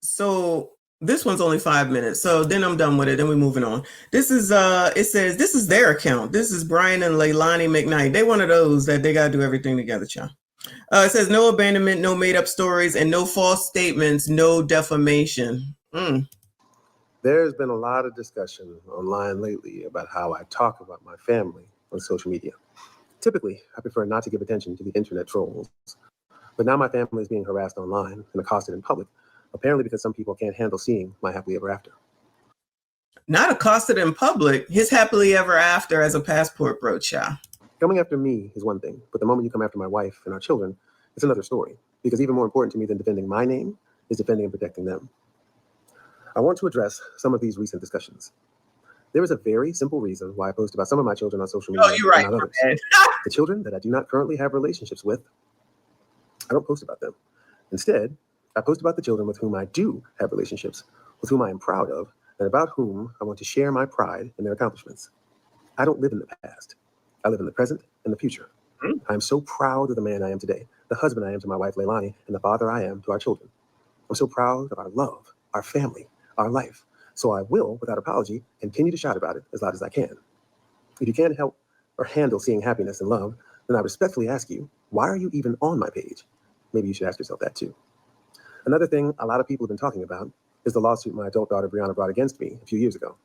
So this one's only 5 minutes. So then I'm done with it. Then we're moving on. This is it says this is their account. This is Brian and Leilani McKnight. They one of those that they gotta do everything together, child. It says no abandonment, no made up stories, and no false statements, no defamation. There's been a lot of discussion online lately about how I talk about my family on social media. Typically, I prefer not to give attention to the internet trolls. But now my family is being harassed online and accosted in public, apparently because some people can't handle seeing my happily ever after. Not accosted in public, his happily ever after as a passport brooch, child. Coming after me is one thing, but the moment you come after my wife and our children, it's another story. Because even more important to me than defending my name is defending and protecting them. I want to address some of these recent discussions. There is a very simple reason why I post about some of my children on social media. Oh, you're right. And not others. The children that I do not currently have relationships with, I don't post about them. Instead, I post about the children with whom I do have relationships, with whom I am proud of, and about whom I want to share my pride in their accomplishments. I don't live in the past. I live in the present and the future. I am so proud of the man I am today, the husband I am to my wife, Leilani, and the father I am to our children. I'm so proud of our love, our family, our life. So I will, without apology, continue to shout about it as loud as I can. If you can't help or handle seeing happiness and love, then I respectfully ask you, why are you even on my page? Maybe you should ask yourself that too. Another thing a lot of people have been talking about is the lawsuit my adult daughter, Brianna, brought against me a few years ago.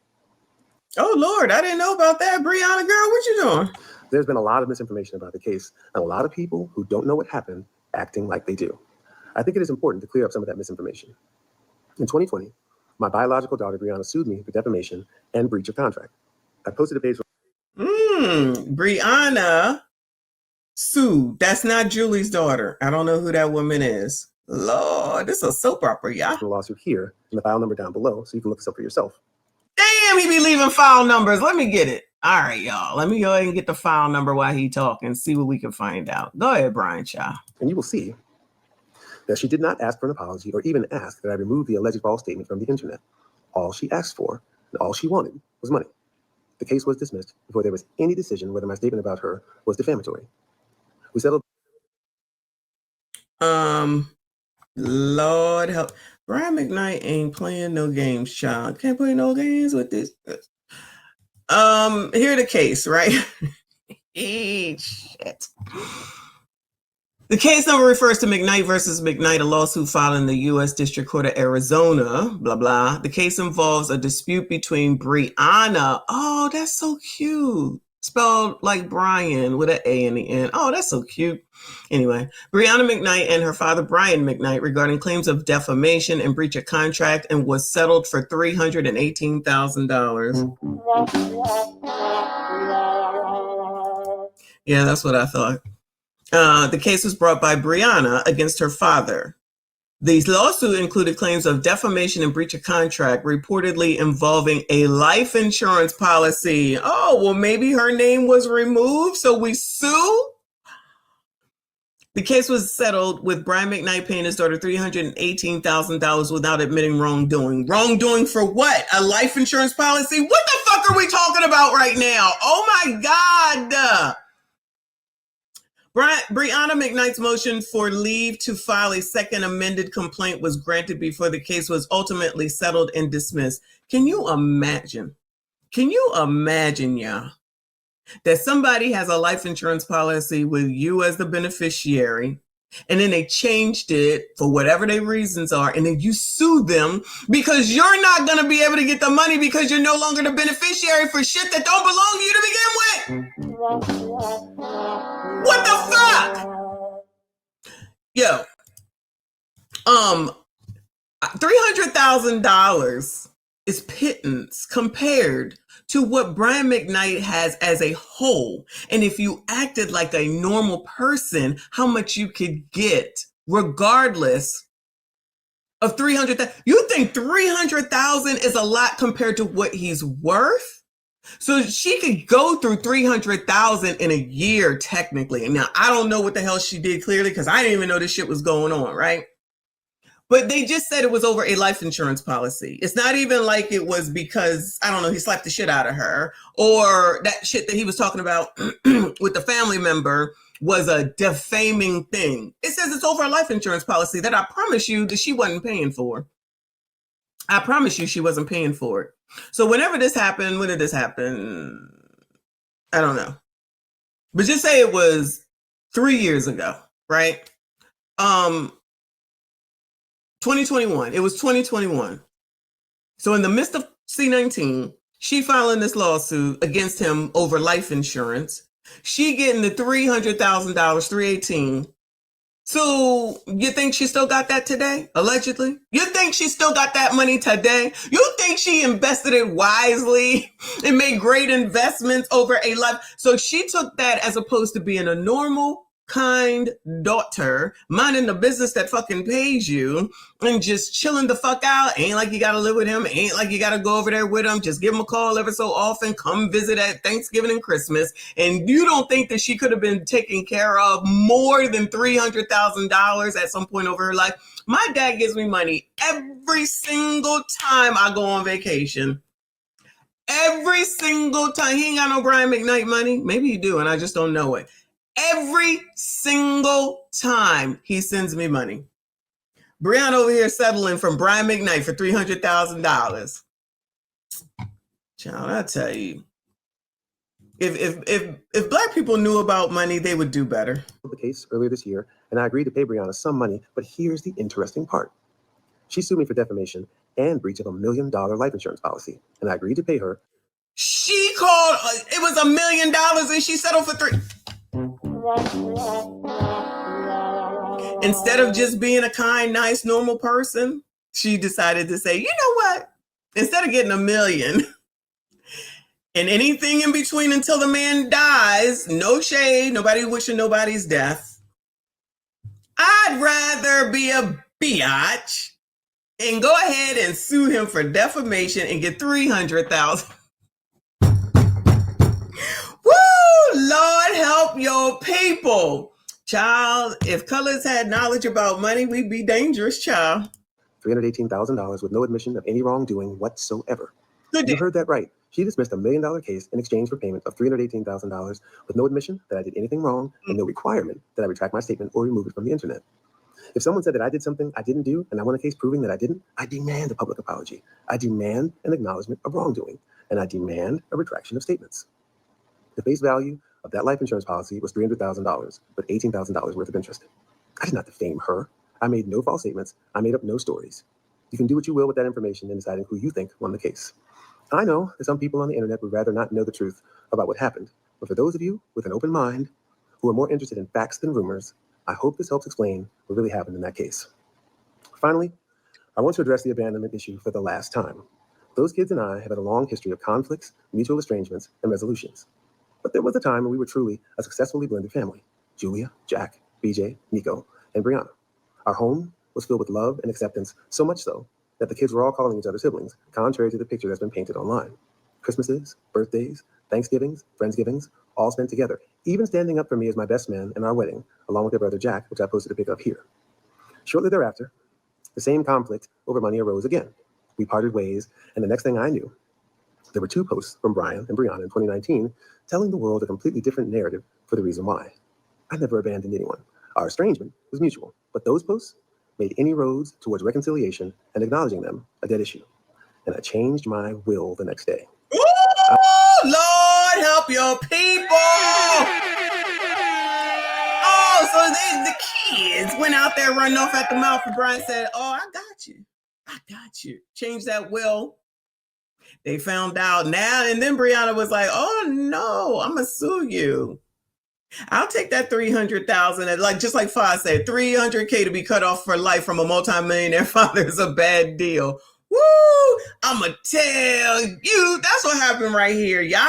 Oh, Lord, I didn't know about that. Brianna, girl, what you doing? There's been a lot of misinformation about the case, and a lot of people who don't know what happened acting like they do. I think it is important to clear up some of that misinformation. In 2020, my biological daughter, Brianna, sued me for defamation and breach of contract. I posted a page. Brianna sued. That's not Julie's daughter. I don't know who that woman is. Lord, this is a soap opera, y'all. A lawsuit here and the file number down below, so you can look this up for yourself. Damn, he be leaving file numbers. Let me get it. All right, y'all. Let me go ahead and get the file number while he talking and see what we can find out. Go ahead, Brian Shaw. And you will see that she did not ask for an apology or even ask that I remove the alleged false statement from the internet. All she asked for and all she wanted was money. The case was dismissed before there was any decision whether my statement about her was defamatory. We settled. Lord help. Brian McKnight ain't playing no games, child. Can't play no games with this. Here the case, right? Shit. The case number refers to McKnight versus McKnight, a lawsuit filed in the U.S. District Court of Arizona, blah, blah. The case involves a dispute between Brianna. Oh, that's so cute. Spelled like Brian with an A in the end. Oh, that's so cute. Anyway, Brianna McKnight and her father, Brian McKnight, regarding claims of defamation and breach of contract, and was settled for $318,000. Yeah, that's what I thought. The case was brought by Brianna against her father. The lawsuit included claims of defamation and breach of contract, reportedly involving a life insurance policy. Oh, well, maybe her name was removed, so we sue? The case was settled with Brian McKnight paying his daughter $318,000 without admitting wrongdoing. Wrongdoing for what? A life insurance policy? What the fuck are we talking about right now? Oh my God. Brianna McKnight's motion for leave to file a second amended complaint was granted before the case was ultimately settled and dismissed. Can you imagine? Y'all, that somebody has a life insurance policy with you as the beneficiary, and then they changed it for whatever their reasons are, and then you sue them because you're not going to be able to get the money because you're no longer the beneficiary for shit that don't belong to you to begin with? What the fuck? Yo, $300,000 is pittance compared to what Brian McKnight has as a whole. And if you acted like a normal person, how much you could get regardless of $300,000. You think $300,000 is a lot compared to what he's worth? So she could go through $300,000 in a year, technically. Now, I don't know what the hell she did clearly because I didn't even know this shit was going on, right? But they just said it was over a life insurance policy. It's not even like it was because, I don't know, he slapped the shit out of her, or that shit that he was talking about with the family member was a defaming thing. It says it's over a life insurance policy that I promise you that she wasn't paying for. I promise you she wasn't paying for it. So whenever this happened, when did this happen? I don't know. But just say it was 3 years ago, right? 2021. It was 2021. So in the midst of C-19, she filing this lawsuit against him over life insurance. She getting the $300,000, 318. So you think she still got that today? Allegedly? You think she still got that money today? You think she invested it wisely and made great investments over a life? So she took that as opposed to being a normal, kind daughter, minding the business that fucking pays you and just chilling the fuck out. Ain't like you gotta live with him. Ain't like you gotta go over there with him. Just give him a call every so often. Come visit at Thanksgiving and Christmas. And you don't think that she could have been taken care of more than $300,000 at some point over her life? My dad gives me money every single time I go on vacation. Every single time. He ain't got no Brian McKnight money. Maybe you do, and I just don't know it. Every single time he sends me money. Brianna over here settling from Brian McKnight for $300,000. Child, I tell you, if black people knew about money, they would do better. The case earlier this year, and I agreed to pay Brianna some money, but here's the interesting part. She sued me for defamation and breach of $1 million life insurance policy, and I agreed to pay her. She called, it was $1 million and she settled for $3. Instead of just being a kind, nice, normal person, she decided to say, you know what? Instead of getting $1 million and anything in between until the man dies, no shade, nobody wishing nobody's death, I'd rather be a biatch and go ahead and sue him for defamation and get $300,000. Woo! Lord help your people. Child, if colors had knowledge about money, we'd be dangerous, child. $318,000 with no admission of any wrongdoing whatsoever. You heard that right. She dismissed $1 million case in exchange for payment of $318,000 with no admission that I did anything wrong and no requirement that I retract my statement or remove it from the internet. If someone said that I did something I didn't do and I won a case proving that I didn't, I demand a public apology. I demand an acknowledgement of wrongdoing, and I demand a retraction of statements. The face value of that life insurance policy was $300,000, but $18,000 worth of interest. I did not defame her. I made no false statements. I made up no stories. You can do what you will with that information in deciding who you think won the case. I know that some people on the internet would rather not know the truth about what happened, but for those of you with an open mind who are more interested in facts than rumors, I hope this helps explain what really happened in that case. Finally, I want to address the abandonment issue for the last time. Those kids and I have had a long history of conflicts, mutual estrangements, and resolutions. But there was a time when we were truly a successfully blended family. Julia, Jack, BJ, Nico, and Brianna. Our home was filled with love and acceptance, so much so that the kids were all calling each other siblings, contrary to the picture that's been painted online. Christmases, birthdays, Thanksgivings, Friendsgivings, all spent together, even standing up for me as my best man in our wedding, along with their brother Jack, which I posted a pic of here. Shortly thereafter, the same conflict over money arose again. We parted ways, and the next thing I knew, there were 2 posts from Brian and Brianna in 2019 telling the world a completely different narrative for the reason why. I never abandoned anyone. Our estrangement was mutual, but those posts made any roads towards reconciliation and acknowledging them a dead issue. And I changed my will the next day. Ooh, Lord help your people. Oh, so the kids went out there running off at the mouth, and Brian said, oh, I got you. I got you. Change that will. They found out now, and then Brianna was like, oh no, I'm gonna sue you. I'll take that 300,000. Like, just like Foz said, 300K to be cut off for life from a multimillionaire father is a bad deal. Woo! I'ma tell you, that's what happened right here, y'all.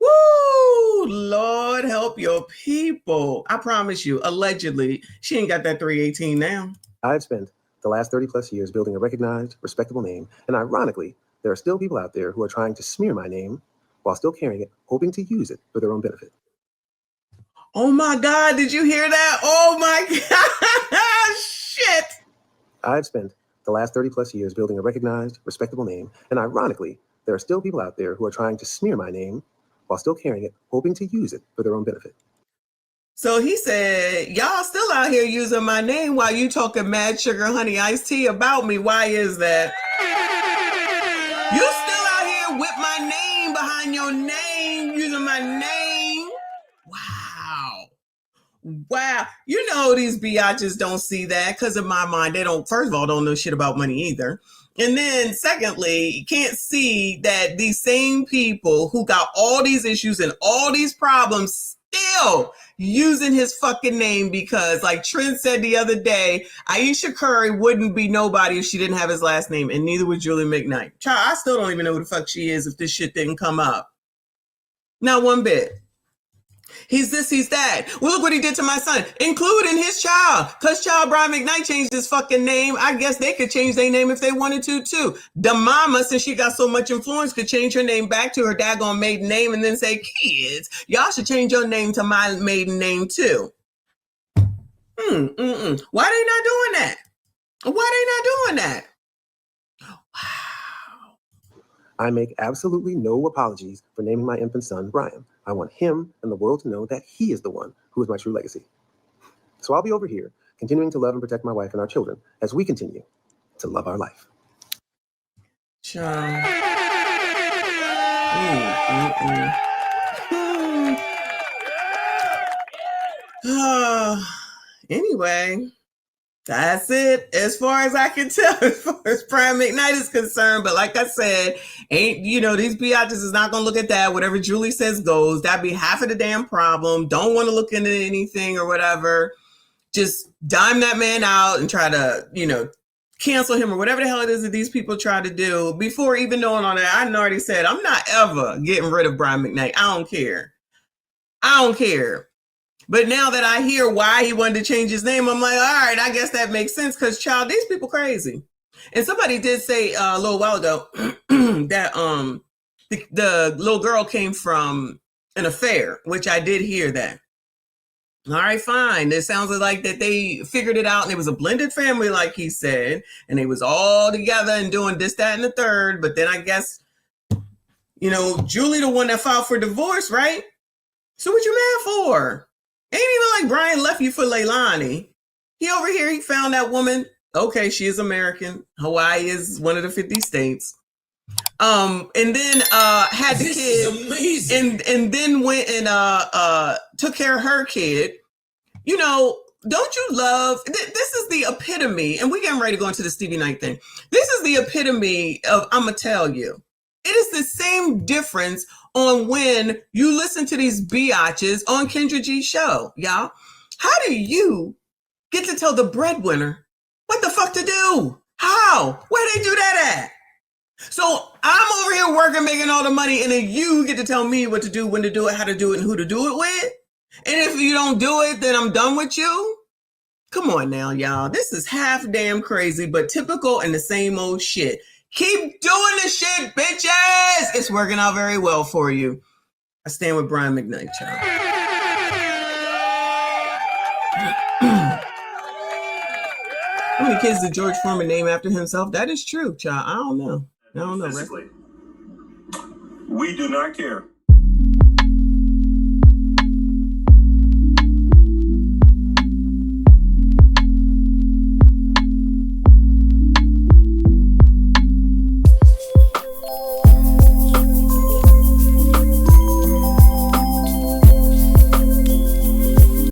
Woo! Lord help your people. I promise you, allegedly, she ain't got that 318 now. I've spent the last 30 plus years building a recognized, respectable name, and ironically, there are still people out there who are trying to smear my name while still carrying it, hoping to use it for their own benefit. Oh my God, did you hear that? Oh my God, shit. I've spent the last 30 plus years building a recognized, respectable name, and ironically, there are still people out there who are trying to smear my name while still carrying it, hoping to use it for their own benefit. So he said, y'all still out here using my name while you talking mad sugar honey iced tea about me. Why is that? You still out here with my name behind your name, using my name. Wow. Wow. You know, these biatches don't see that because in my mind, they don't, first of all, don't know shit about money either. And then secondly, can't see that these same people who got all these issues and all these problems still using his fucking name because, like Trent said the other day, Aisha Curry wouldn't be nobody if she didn't have his last name, and neither would Julie McKnight. Child, I still don't even know who the fuck she is if this shit didn't come up. Not one bit. He's this, he's that. Well, look what he did to my son, including his child. Because child Brian McKnight changed his fucking name. I guess they could change their name if they wanted to, too. The mama, since she got so much influence, could change her name back to her daggone maiden name and then say, kids, y'all should change your name to my maiden name, too. Why they not doing that? Why they not doing that? Wow. I make absolutely no apologies for naming my infant son Brian. I want him and the world to know that he is the one who is my true legacy. So I'll be over here, continuing to love and protect my wife and our children as we continue to love our life. Anyway, that's it as far as I can tell as far as Brian McKnight is concerned. But like I said, these biatches is not going to look at that. Whatever Julie says goes. That'd be half of the damn problem. Don't want to look into anything or whatever. Just dime that man out and try to, cancel him or whatever the hell it is that these people try to do before even knowing all that. I already said, I'm not ever getting rid of Brian McKnight. I don't care. But now that I hear why he wanted to change his name, I'm like, all right, I guess that makes sense because, child, these people crazy. And somebody did say a little while ago that the little girl came from an affair, which I did hear that. All right, fine. It sounds like that they figured it out and it was a blended family, like he said, and they was all together and doing this, that, and the third. But then I guess, Julie, the one that filed for divorce, right? So what you mad for? Ain't even like Brian left you for Leilani. He over here, he found that woman. Okay, she is American. Hawaii is one of the 50 states. And then had the kid. And then went and took care of her kid. Don't you love, this is the epitome, and we're getting ready to go into the Stevie Knight thing. This is the epitome of, I'm going to tell you. It is the same difference on when you listen to these biatches on Kendra G's show, y'all. How do you get to tell the breadwinner what the fuck to do? How? Where they do that at? So I'm over here working, making all the money, and then you get to tell me what to do, when to do it, how to do it, and who to do it with? And if you don't do it, then I'm done with you? Come on now, y'all. This is half damn crazy, but typical and the same old shit. Keep doing the shit, bitches. It's working out very well for you. I stand with Brian McKnight, child. How many kids did George Foreman name after himself? That is true, child. I don't know. Physically, we do not care